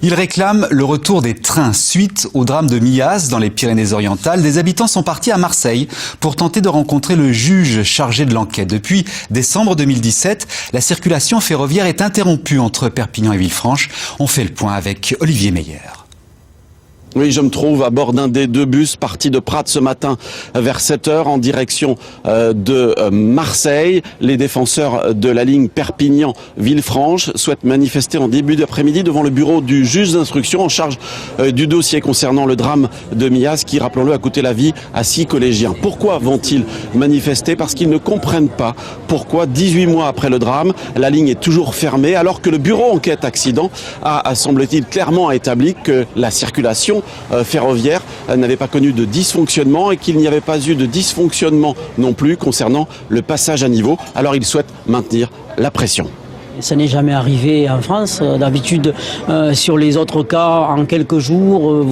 Ils réclament le retour des trains. Suite au drame de Millas dans les Pyrénées-Orientales, des habitants sont partis à Marseille pour tenter de rencontrer le juge chargé de l'enquête. Depuis décembre 2017, la circulation ferroviaire est interrompue entre Perpignan et Villefranche. On fait le point avec Olivier Meyer. Oui, je me trouve à bord d'un des deux bus partis de Prat ce matin vers 7 h en direction de Marseille. Les défenseurs de la ligne Perpignan-Villefranche souhaitent manifester en début d'après-midi devant le bureau du juge d'instruction en charge du dossier concernant le drame de Millas qui, rappelons-le, a coûté la vie à 6 collégiens. Pourquoi vont-ils manifester? Parce qu'ils ne comprennent pas pourquoi, 18 mois après le drame, la ligne est toujours fermée alors que le bureau enquête accident a semble-t-il clairement établi que la circulation ferroviaire n'avait pas connu de dysfonctionnement et qu'il n'y avait pas eu de dysfonctionnement non plus concernant le passage à niveau. Alors ils souhaitent maintenir la pression. Ça n'est jamais arrivé en France. D'habitude, sur les autres cas, en quelques jours,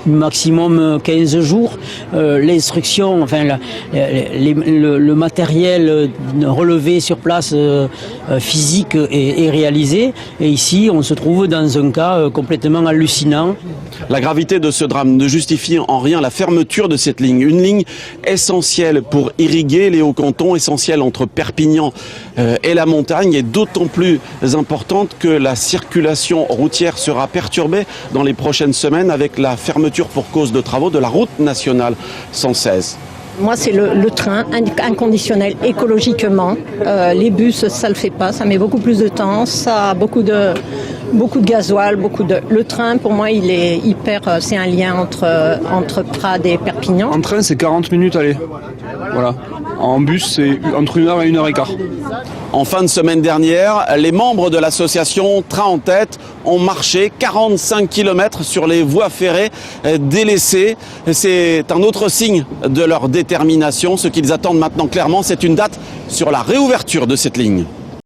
maximum 15 jours, l'instruction, enfin le matériel relevé sur place physique est réalisé. Et ici, on se trouve dans un cas complètement hallucinant. La gravité de ce drame ne justifie en rien la fermeture de cette ligne. Une ligne essentielle pour irriguer les Hauts-Cantons, essentielle entre Perpignan et la montagne, et d'autant plus importante que la circulation routière sera perturbée dans les prochaines semaines avec la fermeture pour cause de travaux de la route nationale 116. Moi, c'est le train, inconditionnel, écologiquement. Les bus, ça le fait pas, ça met beaucoup plus de temps, ça a beaucoup de gasoil, Le train, pour moi, il est hyper... C'est un lien entre Prades et Perpignan. En train, c'est 40 minutes aller. Voilà. En bus, c'est entre 1 heure et 1 heure et quart. En fin de semaine dernière, les membres de l'association Train en tête ont marché 45 km sur les voies ferrées délaissées. C'est un autre signe de leur détermination. Ce qu'ils attendent maintenant clairement, c'est une date sur la réouverture de cette ligne.